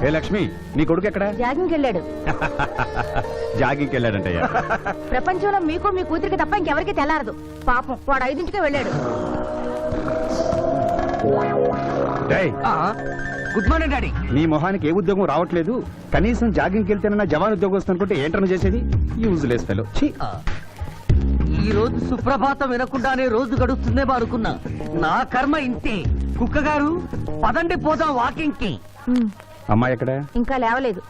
ఏ లక్ష్మి, నీ కొడుకు ఎక్కడ? జాగింగ్కి వెళ్ళాడు. జాగింగ్కి వెళ్ళాడంటయ్యా. ప్రపంచంలో మీకు మీ కూతురికి తప్ప ఇంకెవరికి తెల్లారదు. పాపం వాడు 5ంటికే వెళ్ళాడు. Good morning daddy. నీ మొహానికి ఏ ఉద్యోగం రావట్లేదు, కనీసం జాగింగ్కి వెళ్తేనన్నా జవాన్ ఉద్యోగం వస్తుంది అనుకుంటే ఏంటన్నా చేసేది? Useless fellow. ఈ రోజు సుప్రభాతం వినకుండానే రోజు గడుస్తుందేమో అనుకున్నా. నా కర్మ ఇంతే. కుక్క గారు పదండి పోదాం వాకింగ్ కి. అమ్మాయి ఎక్కడ? ఇంకా లేవలేదు.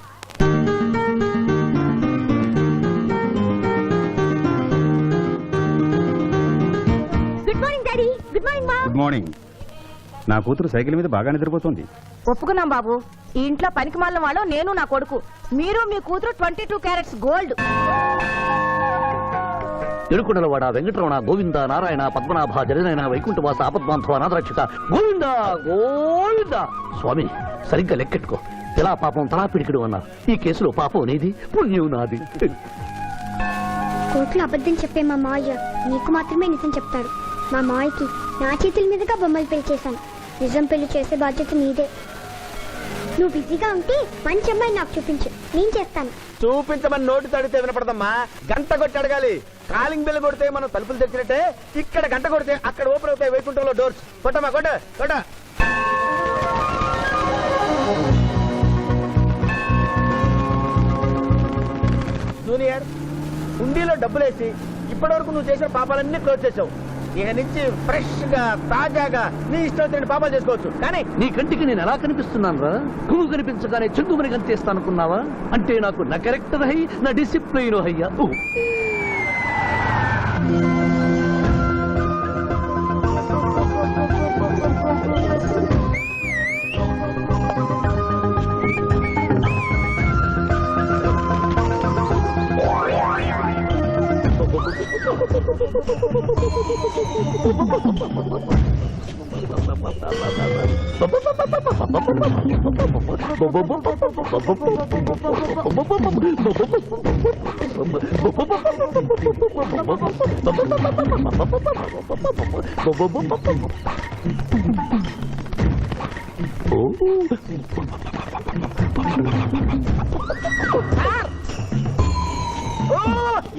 Good morning daddy. Good morning మా. Good morning. నా కూతురు సైకిల్ మీద బాగా నిద్రపోతుంది. ఒప్పుకున్నాం బాబు. ఈ ఇంట్లో పనికి మాలిన వాళ్ళు నేను, నా కొడుకు. మీరు మీ కూతురు 22 క్యారెట్స్ గోల్డ్. ఎరుకుడలవాడ వెంకటరమణ గోవింద నారాయణ పద్మనాభ జగనైన వైకుంఠవాస ఆపద్బాంధవ అనాథరక్షక గోవింద గోవింద. స్వామి సరిగ్గా లెక్కెట్టుకో. ఎలా పాపం తలా పిడికిడు అన్నారు. ఈ కేసులో పాపం అనేది, పుణ్యం నాది. కోర్టులో అబద్ధం చెప్పే మా మావయ్య నీకు మాత్రమే నిజం చెప్తాడు. మా మావయ్యకి నా చేతుల మీదుగా బొమ్మలు పెళ్లి చేశాను. నిజం పెళ్లి చేసే బాధ్యత నీదే. నువ్వు బిజీగా ఉంటే మంచి అమ్మాయి నాకు చూపించు, నేను చేస్తాను. చూపించమని నోటి తడితే వినపడదమ్మా. గంట కొట్టి అడగాలి. కాలింగ్ బెల్ కొడితే మనం తలుపులు తెచ్చినట్టే ఇక్కడ గంట కొడితే అక్కడ ఓపెన్ అవుతాయి వైకుంఠంలో డోర్స్. కొట్టమ్మా, కొట్ట కొట్ట. జూనియర్, హుండీలో డబ్బులేసి ఇప్పటివరకు నువ్వు చేసిన పాపాలన్నీ క్లోజ్ చేసావు. ఇక నుంచి ఫ్రెష్ గా తాజాగా నీ ఇష్టం వచ్చిన పాపాలు చేసుకోవచ్చు. కానీ నీ కంటికి నేను ఎలా కనిపిస్తున్నాను రా? పువ్వు కనిపించగానే చెంగుమని కనిపిస్తానుకున్నావా? అంటే నాకు నా క్యారెక్టర్ హై, నా డిసిప్లిన్ హయ్యా.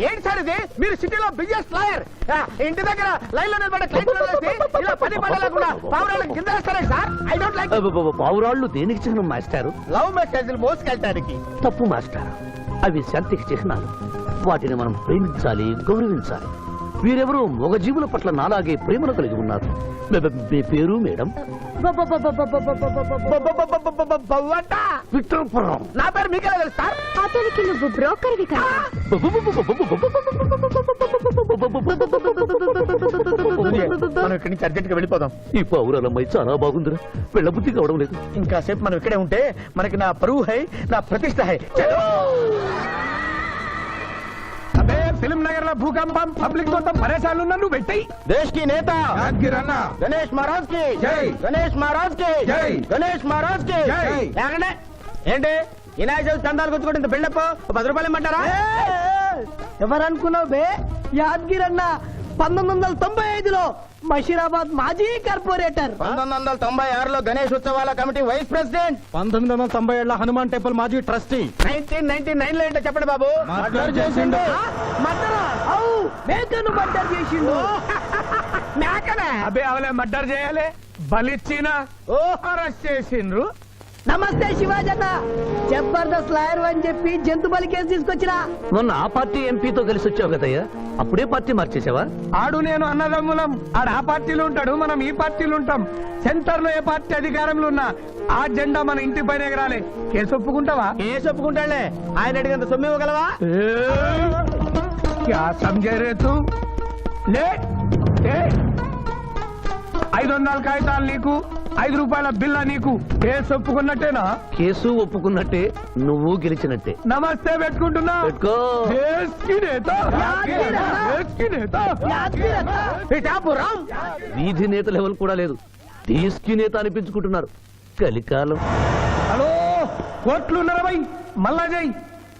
ఏంటి సార్ ఇది? మీరు సిటీలో బిజినెస్ లాయర్, ఇంటి దగ్గర లైన్ లో నిలబడే క్లయింట్ ఇలా పని పడలేకుండా పావురాళ్ళకి కింద వేస్తారే సార్. I don't like. పావురాళ్ళు దేనికి చిహ్నం మాస్టారు? లవ్ మెసేజ్లు మోసుకెళ్ళటానికి. తప్పు మాస్టర్. అవి శాంతికి చిహ్నాలు. వాటిని మనం ప్రేమించాలి, గౌరవించాలి. వీరెవరూ మగ జీవుల పట్ల నాలాగే ప్రేమను కలిగి ఉన్నారు. మీ పేరు మేడం? విక్రమపురం. నా పేరు మీకెలా తెలుసు సార్? అతనికి నువ్వు బ్రోకర్వి కదా. మనం ఇక్కడి నుంచి అర్జెంట్ గా వెళ్ళిపోదాం. ఈ పావురాలమ్మాయి చాలా బాగుందిరా. వెళ్ళబుద్ధి కావడం లేదు. ఇంకా సేపు మనం ఇక్కడే ఉంటే మనకి నా పరువు హై, నా ప్రతిష్ట హై. అబే ఫిల్మ్ నగర్ లో భూకంపం, పబ్లిక్ మొత్తం పరేషాన్లు ఉన్నా నువ్వు పెట్టాయి. దేశ్ కి నేత గణేష్ మహారాజ్ కి జై, గణేష్ మహారాజ్ కి జై, గణేష్ మహారాజ్ కి జై. ఏంటి వినాయక చవితి చందాలు గుర్తుకుంటే ఇంత బిల్డప్ 10 రూపాయలు ఇమ్మంటారా? ఎవరనుకున్నావు బే? యాద్గిరన్న 1995లో మషీరాబాద్ మాజీ కార్పొరేటర్. 1996లో గణేష్ ఉత్సవాల కమిటీ వైస్ ప్రెసిడెంట్. 1997లో హనుమాన్ టెంపుల్ మాజీ ట్రస్టీ. 1999 లో ఏంటో చెప్పండి బాబు. మర్డర్ చేసిండు. మేకను మర్డర్ చేసిండు. మేకనే? అబే అవలే మర్డర్ చేయాలి, బలిచ్చిన అరెస్ట్ చేసిండ్రు. నమస్తే శివాజన్న. జబర్దస్త్ లాయర్ అని చెప్పి జంతు బలి కేసు తీసుకొచ్చినా. మొన్న ఆ పార్టీ ఎంపీతో కలిసి వచ్చావు కదయ్యా, అప్పుడే పార్టీ మార్చేసావా? ఆడు నేను అన్నదమ్ములం. ఆడు ఆ పార్టీలో ఉంటాడు, మనం ఈ పార్టీలో ఉంటాం. సెంటర్ లో ఏ పార్టీ అధికారంలో ఉన్నా ఆ జెండా మన ఇంటి పైన ఎగరాలి. కేసు ఒప్పుకుంటావా? కేసు ఒప్పుకుంటాడులే. ఆయన అడిగినంత సొమ్ము ఇవ్వగలవా? క్యా సమझे रे तू? ले 500 కాగితాలు నీకు, 5 రూపాయల బిల్ల నీకు. కేసు ఒప్పుకున్నట్టేనా? కేసు ఒప్పుకున్నట్టే, నువ్వు గెలిచినట్టే. నమస్తే పెట్టుకుంటున్నా. పెట్టుకో. దేశ్ కి నేత, దేశ్ కి నేత. పిఠాపురం వీధి నేత లెవెల్ కూడా లేదు, దేశ్ నేత అనిపించుకుంటున్నారు. కలికాలం. హలో, కోట్లు ఉన్నారా భయ్? మళ్ళా జై.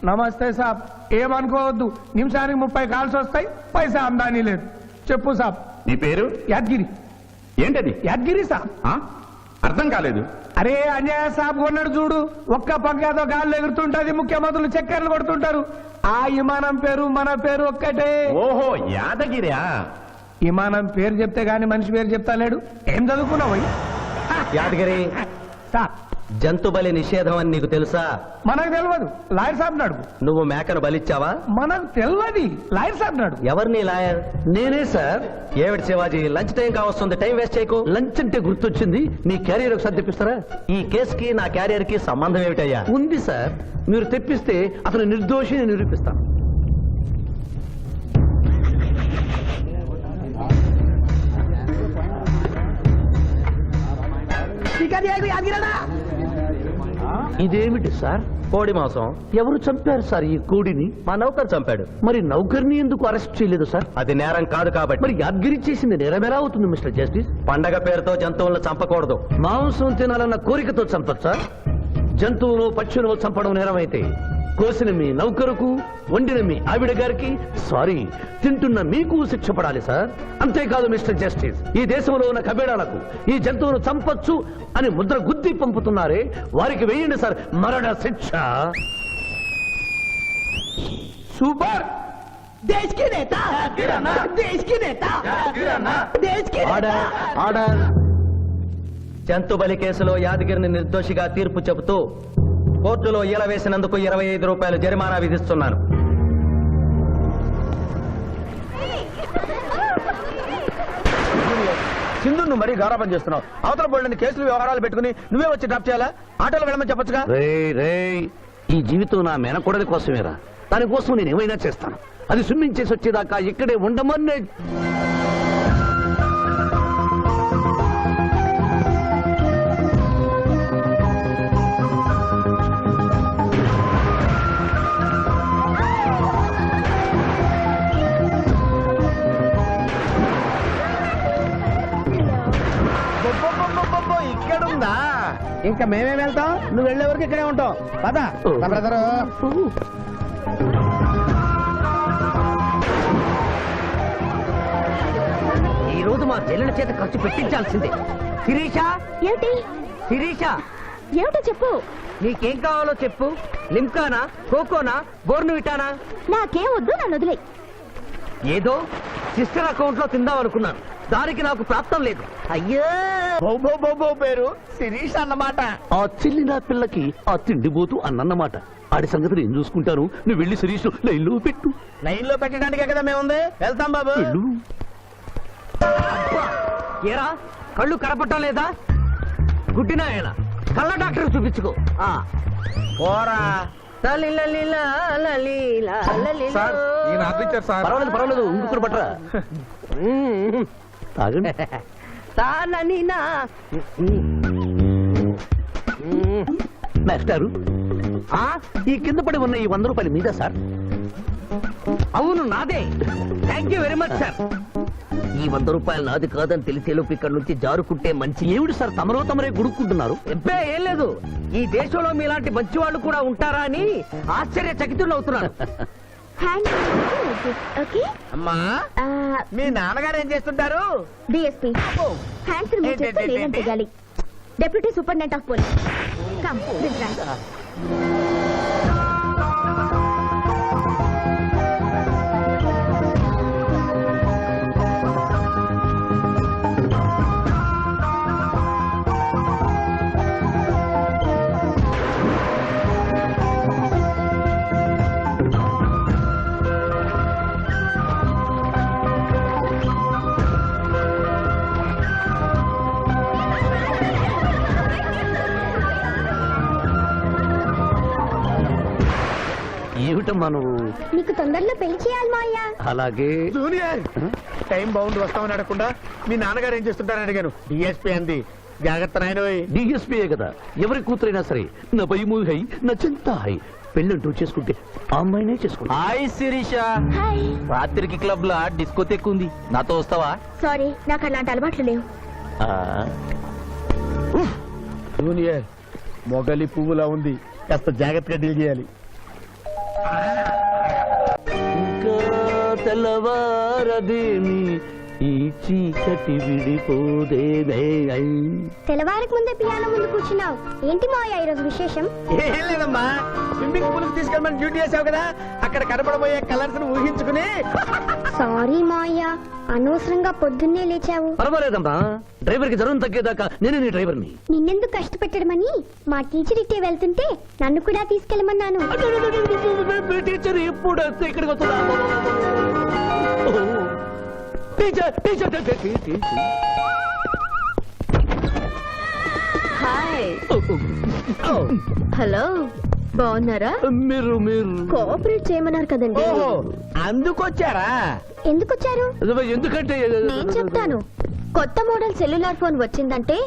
నమస్తే సాబ్. ఏమనుకోవద్దు, నిమిషానికి 30 కాల్స్ వస్తాయి, పైసా ఆమ్దానీ లేదు. చెప్పు సాబ్. నీ పేరు? యాద్గిరి. ఏంటది? యాద్గిరి సాబ్. అర్థం కాలేదు. అరే అంజయ్య సాబ్ కొన్నాడు చూడు, ఒక్క పక్కతో గాల్లో ఎగురుతుంటది, ముఖ్యమంత్రులు చక్కర్లు కొడుతుంటారు. ఆ విమానం పేరు మన పేరు ఒక్కటే. ఓహో, యాదగిరా? విమానం పేరు చెప్తే గాని మనిషి పేరు చెప్తా లేడు. ఏం చదువుకున్నావు? యాదగిరి, సార్ జంతు బలి నిషేధం అని నీకు తెలుసా? మనకు తెలియదు, లాయర్ సాబ్ నాడు. నువ్వు మేకను బలిచ్చావా? మనకు తెలియదు, లాయర్ సాబ్ నాడు. ఎవరిని లాయర్? నేనే సార్. ఏమిటి శివాజీ, లంచ్ టైం కావస్తుంది, టైం వేస్ట్ చేయకు. లంచ్ అంటే గుర్తొచ్చింది, మీ క్యారియర్ ఒకసారి తెప్పిస్తారా? ఈ కేసుకి నా క్యారియర్ కి సంబంధం ఏమిటయ్యా? ఉంది సార్, మీరు తెప్పిస్తే అతను నిర్దోషి అని నిరూపిస్తాను. ఇదేమిటి సార్? కోడి మాంసం. ఎవరు చంపారు సార్ ఈ కోడిని? మా నౌకర్ చంపాడు. మరి నౌకర్ని ఎందుకు అరెస్ట్ చేయలేదు సార్? అది నేరం కాదు కాబట్టి. మరి యాద్గిరి చేసింది నేరమేలా అవుతుంది మిస్టర్ జస్టిస్? పండగ పేరుతో జంతువులను చంపకూడదు. మాంసం తినాలన్న కోరికతో చంపచ్చా? జంతువులు పక్షులు చంపడం నేరమైతే కోసిన మీ నౌకరుకు, వండిన మీ ఆవిడ గారికి, సారీ తింటున్న మీకు శిక్ష పడాలి సార్. అంతేకాదు మిస్టర్ జస్టిస్, ఈ దేశంలో ఉన్న కబేడాలకు ఈ జంతువును చంపొచ్చు అని ముద్ర గుద్ది పంపుతున్నారే, వారికి వేయండి సార్ మరణ శిక్ష. సూపర్. దేశ్ కి నేత, దేశ్ కి నేత, దేశ్ కి ఆర్డర్, ఆర్డర్. జంతు బలి కేసులో యాదగిరిని నిర్దోషిగా తీర్పు చెబుతూ కోర్టులో ఈల వేసినందుకు 25 రూపాయలు జరిమానా విధిస్తున్నాను. సింధు నువ్వు మరీ గారాబం చేస్తున్నావు. అవతల బోల్డని కేసులు వ్యవహారాలు పెట్టుకుని నువ్వే వచ్చి డ్రాప్ చేయాలా? ఆటోలో వెళ్ళమని చెప్పొచ్చుగా. రేయ్, ఈ జీవితం నా మేనకోడలి కోసమేరా. దానికోసం నేను ఏమైనా చేస్తాను. అది స్విమ్మింగ్ చేసి వచ్చేదాకా ఇక్కడే ఉండమని. ఇక్కడుందా? ఇంకా మేమేం వెళ్తాం, నువ్వు వెళ్లే వరకు ఇక్కడే ఉంటాం. పదా బ్రదరు. ఈ రోజు మా చెల్లెల చేత ఖర్చు పెట్టించాల్సిందే. శిరీష, ఏమిటి శిరీష, ఏమిటో చెప్పు. నీకేం కావాలో చెప్పు. లిమ్కానా, కోకోనా, బోర్నువిటానా? నాకేం వద్దు, నన్ను వదిలే. ఏదో సిస్టర్ అకౌంట్ లో తిందామనుకున్నాను, దానికి నాకు ప్రాప్తం లేదు. అయ్యో, పేరు శిరీష్ అన్నమాట. ఆ చెల్లిన పిల్లకి ఆ తిండిపోతూ అన్నమాట. ఆడి సంగతి నేను చూసుకుంటాను. నువ్వు వెళ్ళి శిరీష్ లైన్లో పెట్టు. లైన్ లో పెట్టడానికే కదా మేముంది. వెళ్తాం బాబు. వెళ్ళు. ఏరా, కళ్ళు కనపడటం లేదా? గుడ్డినాయన కళ్ళ డాక్టర్ చూపించుకో. పోరా. పర్వాలేదు పర్వాలేదు, ఇంకొకటి పట్టరా. తాగండి. మాస్టారు, ఈ కింద పడి ఉన్న ఈ 100 రూపాయలు మీద సార్? అవును, నాదే. Thank you very much sir. ఈ 100 రూపాయలు నాది కాదని తెలిసేలోపు ఇక్కడ నుంచి జారుకుంటే మంచి. ఏమిటి సార్ తమరో తమరే గుడుక్కుంటున్నారు? ఎబ్బే ఏం లేదు, ఈ దేశంలో మీలాంటి మంచి వాళ్ళు కూడా ఉంటారా అని ఆశ్చర్యచకితులు అవుతున్నారు. ఓకే అమ్మా, మీ నాన్నగారు ఏం చేస్తుంటారు? డిఎస్పీ హ్యాండ్స్ రిమూవ్ చేస్తే లేదని తెగాలి. Deputy superintendent of police. Come this right. ఏమిటమ్మా నువ్వు? నీకు తొందరలో పెళ్లి చేయాలి మావయ్య. అలాగే. జూనియర్, టైం బాగుండి వస్తామని అడగకుండా మీ నాన్నగారు ఏం చేస్తుంటారని అడిగాను. డిఎస్పీ అంది. జాగ్రత్త నాయనోయ్. డిఎస్పీయే కదా, ఎవరి కూతురైనా సరే నా భయము హై, నా చింత హై. పెళ్ళంటూ చేసుకుంటే ఆ అమ్మాయినే చేసుకుంటా. Hi Shirisha, hi. రాత్రికి క్లబ్ లో డిస్కోతెక్ ఉంది, నాతో వస్తావా? సారీ, నాకు అలాంటి అలవాట్లు లేవు. జూనియర్, మొగలి పువ్వులా ఉంది, కాస్త జాగ్రత్తగా డీల్ చేయాలి. ఇంకా తెల్లవారదేమి ఈ చీకటి విడిపోదేనే తెల్లవారికి ముందే పియానో ముందు కూర్చున్నావు ఏంటి మావయ్య ఈరోజు విశేషం? ఏం లేదమ్మా, స్విమ్మింగ్ పూల్ తీసుకెళ్ళమని డ్యూటీ చేసావు కదా, అక్కడ కనపడబోయే కలర్స్ ఊహించుకుని. సారీ మావయ్య, అనవసరంగా పొద్దున్నే లేచావు. పర్వాలేదమ్మా, డ్రైవర్ కి జ్వరం తగ్గేదాకా నేనే నీ డ్రైవర్ని. నిన్నెందుకు కష్టపెట్టడమని మా టీచర్ ఇట్టే వెళ్తుంటే నన్ను కూడా తీసుకెళ్ళమన్నాను. టీచర్ ఎప్పుడు వస్తే ఇక్కడికి వస్తుందా? Teacher teacher teacher hi. Hello, బాగున్నారా? మీరు మీరు కోఆపరేట్ చేయమన్నారు కదండి. ఓహో, అందుకొచ్చారా? ఎందుకు వచ్చారు? ఎందుకంటే నేను చెప్తాను. కొత్త మోడల్ సెల్యులార్ ఫోన్ వచ్చిందంటే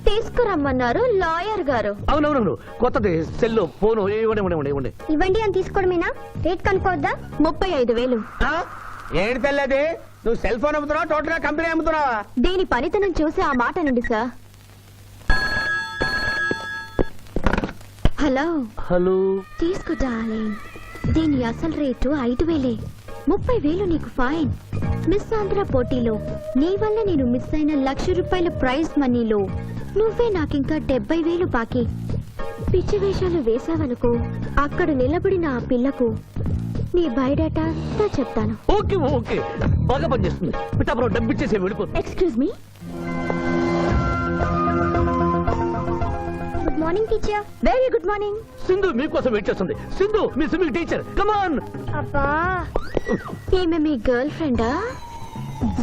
తీసుకురమ్మన్నారు లాయర్ గారు. అవునవునవును, కొత్తది సెల్లు ఫోను ఇవ్వండి. ఇవ్వండి అని తీసుకోవడమేనా? రేట్ కనుక్కోవద్దా? 35,000. ఏడు తెల్లది, నువ్వు సెల్ ఫోన్ అమ్ముతున్నావా, టోటల్ గా కంపెనీ అమ్ముతున్నావా? దీని పనితనం చూసి ఆ మాట నుండి సార్. హలో హలో, తీసుకో డార్లింగ్. దీని అసలు రేటు 5,000. 30,000 నీకు ఫైన్. మిస్ ఆంధ్ర పోటీలో నీ వల్ల నేను మిస్ అయిన ₹1,00,000 ప్రైజ్ మనీలో నువ్వే నాకింకా 70,000 బాకీ. పిచ్చి వేషాలు వేసావనుకో, అక్కడ నిలబడిన ఆ పిల్లకు నీ బయోడేటా చెప్తాను. ఓకే ఓకే, బాగా పనిచేస్తుంది. పిఠాపురం డబ్బిచ్చేసి వెళ్ళిపో. Excuse me. Good morning teacher. Very good morning. Sindhu మీకోసం వెయిట్ చేస్తుంది. సింధు మీ స్విమ్మింగ్ టీచర్, కమాన్. అబ్బా, ఈమె మీ గర్ల్ ఫ్రెండా?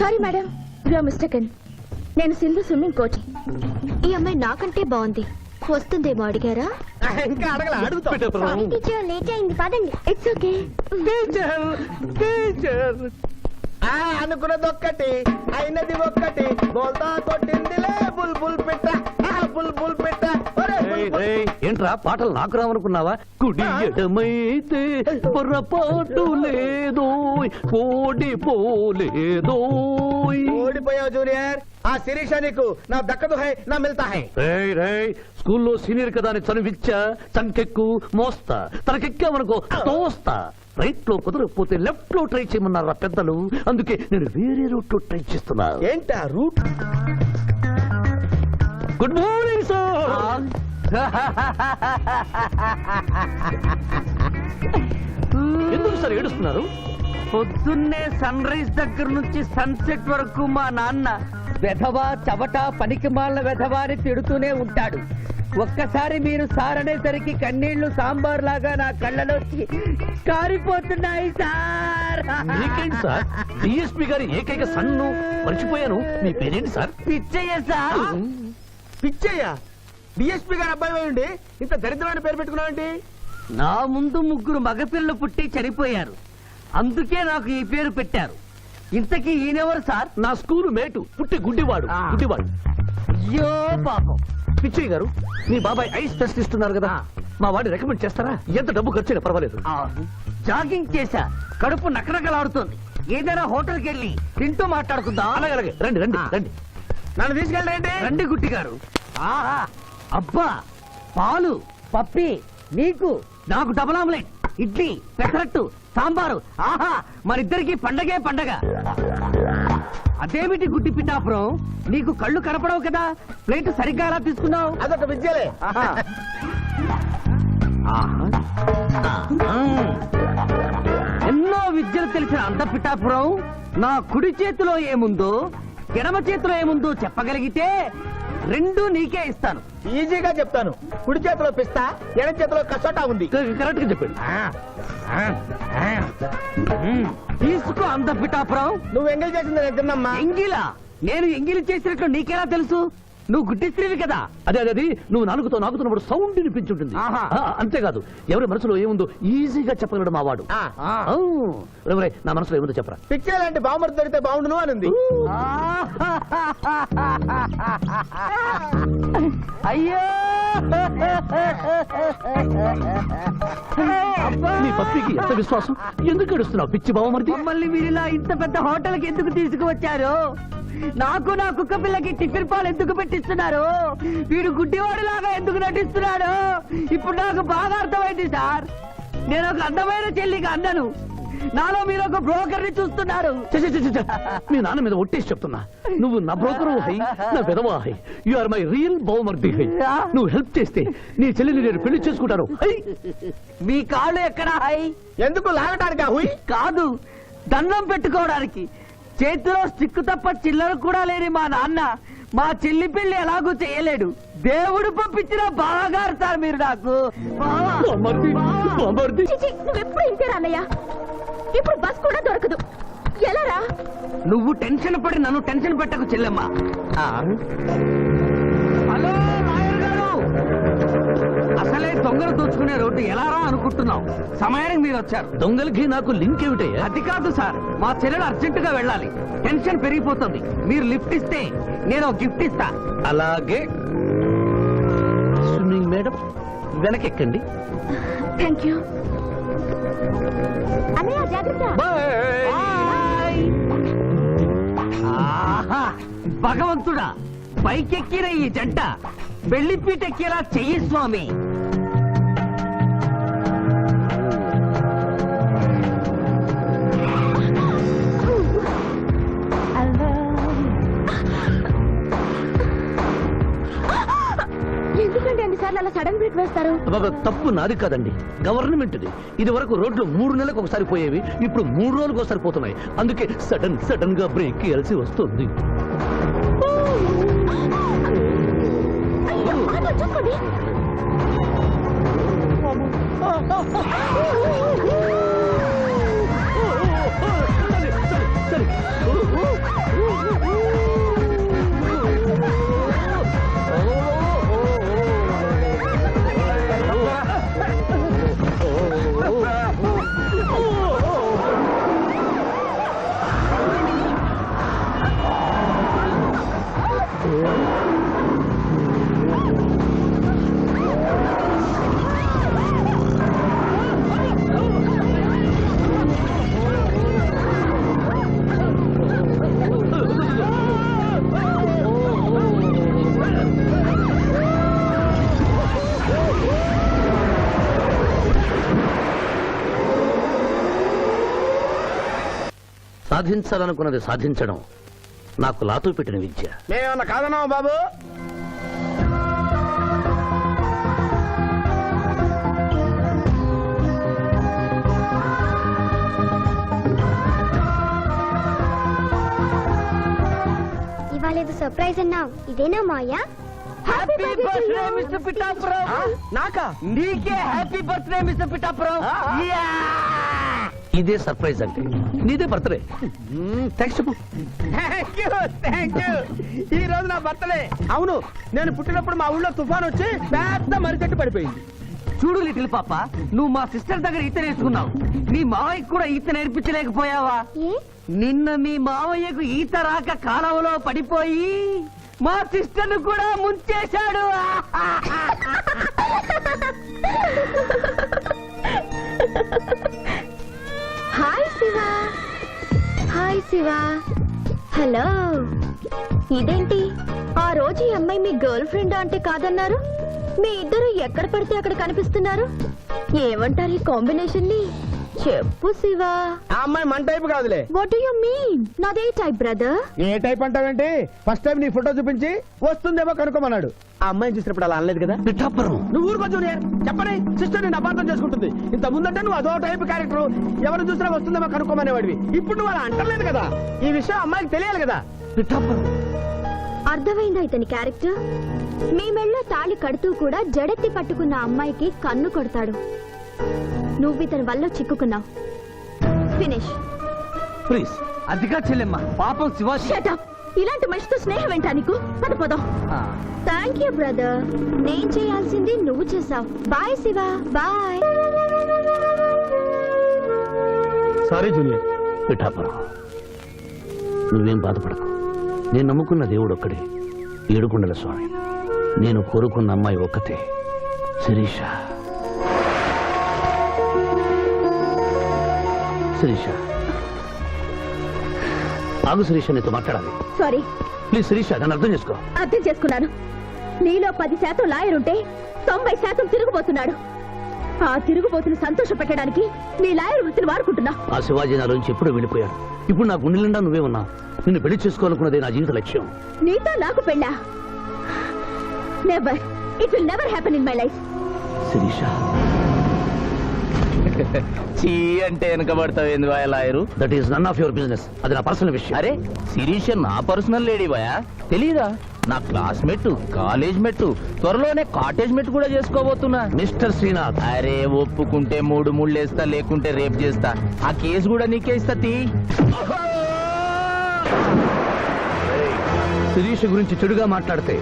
Sorry madam, you mistaken. నేను సింధు స్విమ్మింగ్ కోచ్. ఈ అమ్మాయి నాకంటే బాగుంది. వస్తుందేమో అడిగారా? ఇంకా అడగల, అడుగుతా. సారీ టీచర్, లేట్ అయింది, పదండి. It's okay. టీచర్ టీచర్ అనుకున్నది ఒక్కటి, అయినది ఒక్కటి. బోల్తా కొట్టిందిలే బుల్బుల్ పిట్ట, బుల్బుల్ పిట్ట. ఒరే బుల్బుల్. ఏంట్రా పాటలు నాకు రావనుకున్నావా? కుడి ఎడమైతే పొరపాటు లేదో, ఓడిపోలేదో. ఓడిపోయావు జూనియర్. ఆ శిరీష నీకు నా దక్కదు హై, నా మిల్తా హై. స్కూల్లో సీనియర్ కదా అని చనువిచ్చా, చంకెక్కు మోస్తా, తనకెక్కామనుకో తోస్తా. రైట్ లో కుదరకపోతే లెఫ్ట్ లో ట్రై చేయమన్నారా పెద్దలు, అందుకే నేను వేరే రూట్ లో ట్రై చేస్తున్నా. ఏంటా రూట్? Good morning sir. ఎందుకు సార్ ఏడుస్తున్నారు? పొద్దున్నే సన్ రైజ్ దగ్గర నుంచి సన్సెట్ వరకు మా నాన్న వెధవా చవట పనికిమాల వెధవా అని తిడుతూనే ఉంటాడు. ఒక్కసారి మీరు సార్ అనేసరికి కన్నీళ్లు సాంబార్ లాగా నా కళ్ళలోకి కారిపోతున్నాయి సార్. మీకేంటి సార్, డిఎస్పీ గారి ఏకైక సన్ను మర్చిపోయాను. మీ పేరేంటి sir? Pichaiah sir. Pichaiah? DSP గారు అబ్బాయి ఉండి ఇంత దరిద్రమైన పేరు పెట్టుకున్నావేంటి? నా ముందు 3 మగపిల్లలు పుట్టి చనిపోయారు, అందుకే నాకు ఈ పేరు పెట్టారు. ఇంతకీ ఈయనెవరు సార్? నా స్కూలు మేటు, పుట్టి గుడ్డివాడు. అయ్యో పాపం. పిచ్చయ్య గారు, మీ బాబాయ్ ఐస్ టెస్ట్ ఇస్తున్నారు కదా, మా వాడిని రికమెండ్ చేస్తారా? ఎంత డబ్బు ఖర్చు అయినా పర్వాలేదు. జాగింగ్ చేశా, కడుపు నకనకలాడుతోంది. ఏదైనా హోటల్కి వెళ్ళి తింటూ మాట్లాడుకుందాం. అలాగే రండి రండి రండి. నన్ను తీసుకెళ్ళండి. రండి గుట్టి గారు. ఆహా, అబ్బా, పాలు పప్పి, నీకు నాకు డబుల్ ఆమ్లెట్, ఇడ్లీ పెసరట్టు సాంబారు. ఆహా, మరిద్దరికి పండగే పండగ. అదేమిటి గుడ్డి పిఠాపురం, నీకు కళ్ళు కనపడవు కదా, ప్లేట్ సరిగ్గా ఎలా తీసుకున్నావు? అదొక విద్యలే. ఆహా. ఆహా. ఎన్నో విద్యలు తెలిసిన అంత పిఠాపురం నా కుడి చేతిలో ఏముందో ఎడమ చేతిలో ఏముందో చెప్పగలిగితే 2 నీకే ఇస్తాను. ఈజీగా చెప్తాను. కుడి చేతిలో పిస్తా, ఎడం చేతిలో కసోటా ఉంది. కరెక్ట్ గా చెప్పండి. తీసుకో అంత పిఠాపురం. నువ్వు ఎంగిల్ చేసింది నేను తిన్నమ్మా. ఎంగిలా? నేను ఎంగిలి చేసినట్లు నీకెలా తెలుసు? నువ్వు గుడ్డిస్త్రీవి కదా. అదే నువ్వు నాలుగుతో నాకుతున్నప్పుడు సౌండ్ వినిపించుంటుంది. ఆహా. అంతేకాదు, ఎవరి మనసులో ఏముందో ఈజీగా చెప్పగలడు మా వాడు. నా మనసులో ఏముందో చెప్పరా? పిచ్చే లాంటి బాంబర్ దొరికితే బాగుండును అని. అయ్యో నీ పప్పికి ఎంత విశ్వాసం, ఎందుకు ఏడుస్తున్నావు పిచ్చి బావమరిది? మమ్మల్ని వీరిలా ఇంత పెద్ద హోటల్కి ఎందుకు తీసుకువచ్చారు? నాకు నా కుక్క పిల్లకి టిఫిన్ పాలు ఎందుకు పెట్టిస్తున్నారు? వీడు గుడ్డివాడిలాగా ఎందుకు నటిస్తున్నాడు? ఇప్పుడు నాకు బాగా అర్థమైంది సార్. నేను ఒక అందమైన చెల్లికి అందను, నాలో మీరు ఒక బ్రోకర్ ని చూస్తున్నారు. ఛ, ఛ, ఛ, ఛ, ఛ. మీ నాన్న మీద ఒట్టేసి చెప్తున్నా, నువ్వు నా బ్రోకరు హై, నా విధవా హై. యు ఆర్ మై రియల్ బహుమర్ది హై. నువ్వు హెల్ప్ చేస్తే నీ చెల్లిని నేను పెళ్లి చేసుకుంటాను హై. మీ కాళ్ళు ఎక్కడ హై? ఎందుకు లాగటానికి హుయ్? కాదు, దండం పెట్టుకోవడానికి. చేతిలో స్టిక్ తప్ప చిల్లర కూడా లేని మా నాన్న మా చెల్లి పెళ్లి ఎలాగూ చేయలేడు. దేవుడు పంపించిన బావగారు సార్ మీరు నాకు. బావా. బహుమర్ది, బహుమర్ది. చిచి, నువ్వెప్పుడు ఇంతేరా అన్నయ్య? ఇప్పుడు బస్ కూడా దొరకదు. ఎలా రా? నువ్వు టెన్షన్ పడి నన్ను టెన్షన్ పెట్టకు చెల్లెమ్మా. హలో లాయర్ గారు, అసలే దొంగలు దోచుకునే రోడ్డు ఎలా రా అనుకుంటున్నావు? సమయానికి మీరు వచ్చారు. దొంగలకి నాకు లింక్ ఏమిటయ్యా? అది కాదు సార్, మా చెల్లెలు అర్జెంటుగా వెళ్ళాలి. టెన్షన్ పెరిగిపోతుంది. మీరు లిఫ్ట్ ఇస్తే నేను గిఫ్ట్ ఇస్తా. అలాగే. స్విమ్మింగ్ మేడం వెనకెక్కండి. థ్యాంక్ యూ అన్నయ్య, జాగ్రత్త. బాయ్. ఆహా, భగవంతుడా, పైకెక్కిన ఈ జంట పెళ్లిపీటెక్కేలా చెయ్యి స్వామి. ఎందుకంటే అన్నిసార్లు అలా సడన్ బ్రేక్ వేస్తారు? అబ్బబ్బ, తప్పు నాది కాదండి, గవర్నమెంట్ది. ఇది వరకు రోడ్లు 3 నెలలకు ఒకసారి పోయేవి, ఇప్పుడు 3 రోజులకు ఒకసారి పోతున్నాయి. అందుకే సడన్ గా బ్రేక్ వేయాల్సి వస్తుంది. అయ్యో, ఆటో చూసుకోండి. సరే. సాధించాలనుకున్నది సాధించడం నాకు లాతో పెట్టిన విద్య. మేమన్నా కాదన్నావా బాబు? ఇవాళ ఏదో సర్ప్రైజ్ అన్నావు, ఇదేనా Maya? Happy birthday mister Pithapuram. నాకా? నీకే happy birthday mister Pithapuram. Yeah! ఇదే సర్ప్రైజ్ అంటే. నీదే బర్త్డే. థ్యాంక్స్ చెప్పు. Thank you. ఈ రోజు నా బర్త్డే. అవును, నేను పుట్టినప్పుడు మా ఊళ్ళో తుఫాన్ వచ్చి పెద్ద మరిచెట్టు పడిపోయింది. చూడు లిటిల్ పాప, నువ్వు మా సిస్టర్ దగ్గర ఈత నేర్చుకున్నావు. మీ మావయ్యకు కూడా ఈత నేర్పించలేకపోయావా? ఏ? నిన్న మీ మావయ్యకు ఈత రాక కాలువలో పడిపోయి మా సిస్టర్ ను కూడా ముంచేశాడు. Hi Shiva. Hi Shiva. Hello. ఇదేంటి, ఆ రోజు ఈ అమ్మాయి మీ గర్ల్ ఫ్రెండ్ అంటే కాదన్నారు? మీ ఇద్దరు ఎక్కడ పడితే అక్కడ కనిపిస్తున్నారు. ఏమంటారు ఈ కాంబినేషన్ ని? చెప్పు శివ. ఆ అమ్మాయి మన టైప్ కాదులే. What do you mean? నాదే టైప్ బ్రదర్. ఏ టైప్ అంటావేంటి? ఫస్ట్ టైం నీ ఫోటో చూపించి వస్తుందేమో కనుక్కోమన్నాడు. ఆ అమ్మాయిని చూసినప్పుడు అలా అనలేదు కదా. పిఠాపురం, నువ్వు ఊరుకో జూనియర్. చెప్పని సిస్టర్ నేను అపార్థం చేసుకుంటుంది. ఇంత ముందంటే నువ్వు అదో టైప్ క్యారెక్టర్, ఎవరు చూసినా వస్తుందేమో కనుక్కోమనేవాడివి. ఇప్పుడు నువ్వు అలా అంటలేదు కదా. ఈ విషయం అమ్మాయికి తెలియాలి కదా. పిఠాపురం. అర్థమైందా ఇతని క్యారెక్టర్? మీ మెళ్ళో తాళి కడుతూ కూడా జడెత్తి పట్టుకున్న అమ్మాయికి కన్ను కొడతాడు. నువ్వు ఇతని వల్ల చిక్కుకున్నావు. ఫినిష్. ప్లీజ్. అదిగా చెల్లెమ్మ, పాపం శివ. Shut up. ఇలాంటి మనిషితో స్నేహం ఏంటా నీకు? పదపోదాం. Thank you brother. నేను చేయాల్సింది నువ్వు చేసావు. Bye Shiva. Bye. Sorry junior. Pithapuram, నువ్వేం బాధపడకు. నేను నమ్ముకున్న దేవుడు ఒక్కడే, ఏడుకొండల స్వామి. నేను కోరుకున్న అమ్మాయి ఒక్కతే, శిరీష. శిరీష, ఆగు శిరీష, నీతో మాట్లాడాలి. సారీ. ప్లీజ్ శిరీష, నన్ను అర్థం చేసుకో. అర్థం చేసుకున్నాను. నీలో 10% లాయర్ ఉంటే 90% తిరుగుబోతున్నాడు. ఆ తిరుగుబోతుని సంతోష పెట్టడానికి నీ లాయర్ వృత్తిని వాడుకుంటున్నా. ఆ శివాజీ నాలోంచి ఎప్పుడూ వెళ్ళిపోయాడు. ఇప్పుడు నా గుండె నిండా నువ్వే ఉన్నావు. నిన్ను పెళ్లి చేసుకోవాలనుకున్నదే నా జీవిత లక్ష్యం. నీతో నాకు పెళ్ళా? Never. It will never happen in my life. Shirisha, చీ అంటే వెనకబడతావు ఏంది boy lawyer? That is none of your business. అది నా పర్సనల్ విషయం. అరే శిరీష నా పర్సనల్ లేడీ బాయా, తెలీదా? నా క్లాస్మేట్, కాలేజ్ మెట్టు, త్వరలోనే కాటేజ్ మెట్టు కూడా చేసుకోబోతున్నా. మిస్టర్ శ్రీనాథ్, అరే ఒప్పుకుంటే 3 ముళ్ళేస్తా, లేకుంటే రేపు చేస్తా. ఆ కేసు కూడా నీకే ఇస్తా. శిరీష గురించి చెడుగా మాట్లాడితే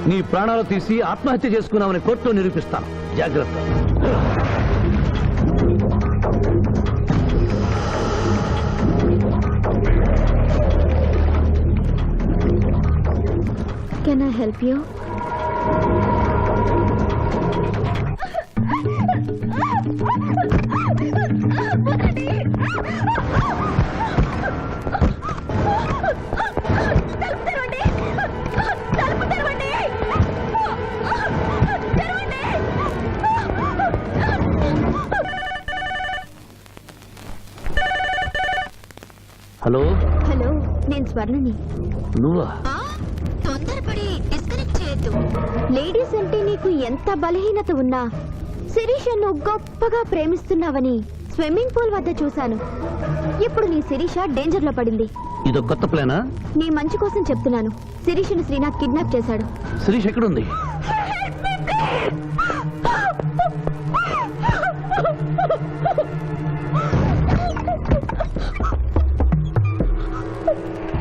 నీ ప్రాణాలు తీసి ఆత్మహత్య చేసుకున్నామని కోర్టులో నిరూపిస్తాను. జాగ్రత్త. Can I help you? Hello, hello, నేను స్వర్ణని. నువ్వా? తొందరపడి డిస్కనెక్ట్ చేయొద్దు. లేడీస్ అంటే నీకు ఎంత బలహీనత ఉన్నా శిరీష నువ్వు గొప్పగా ప్రేమిస్తున్నావని స్విమ్మింగ్ పూల్ వద్ద చూశాను. ఇప్పుడు నీ శిరీష డేంజర్ లో పడింది. ఇదో కొత్త ప్లానా? నీ మంచి కోసం చెప్తున్నాను. శిరీషను శ్రీనాథ్ కిడ్నాప్ చేశాడు. శిరీష్ ఎక్కడుంది?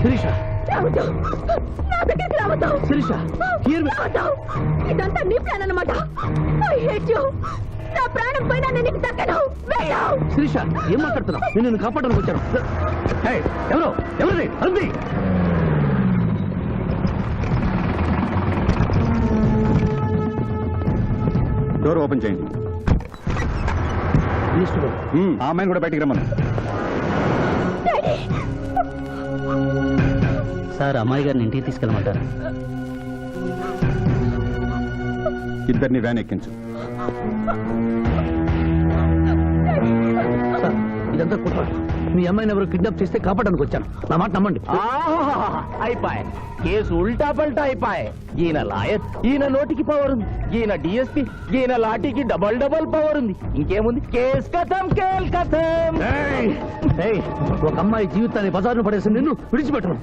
శిరీష, శిరీష, హియర్ మీ. ఇదంతా నీ ప్లాన్ అన్నమాట. I hate you. నా ప్రాణం పోయినా నేను నీకు దక్కను. వెళ్ళు. శిరీష, ఏం మాట్లాడుతున్నావు? నేను నిన్ను కాపాడడానికి వచ్చాను. హే, ఎవరు? ఎవరిది? అంది. డోర్ ఓపెన్ చేయండి. ఆ అమ్మాయిని కూడా బయటికి రమ్మను. సార్, అమ్మాయి గారిని ఇంటికి తీసుకెళ్ళమంటారు. ఇద్దరిని వ్యాన్ ఎక్కించు. సార్, ఇదంతా కుట్ర. మీ అమ్మాయిని ఎవరు కిడ్నాప్ చేస్తే కాపాడడానికి వచ్చాను. నా మాట నమ్మండి. అయిపోయి కేసు ఉల్టా పల్టా అయిపోయి. ఈయన లాయర్, ఈయన నోటికి పవర్ ఉంది. ఈయన డిఎస్పీ, ఈయన లాఠీకి డబల్ పవర్ ఉంది. ఇంకేముంది? కేసు కథం, కేల్ కథం. ఏయ్, ఒక అమ్మాయి జీవితాన్ని బజారును పడేసి నిన్ను విడిచిపెట్టను.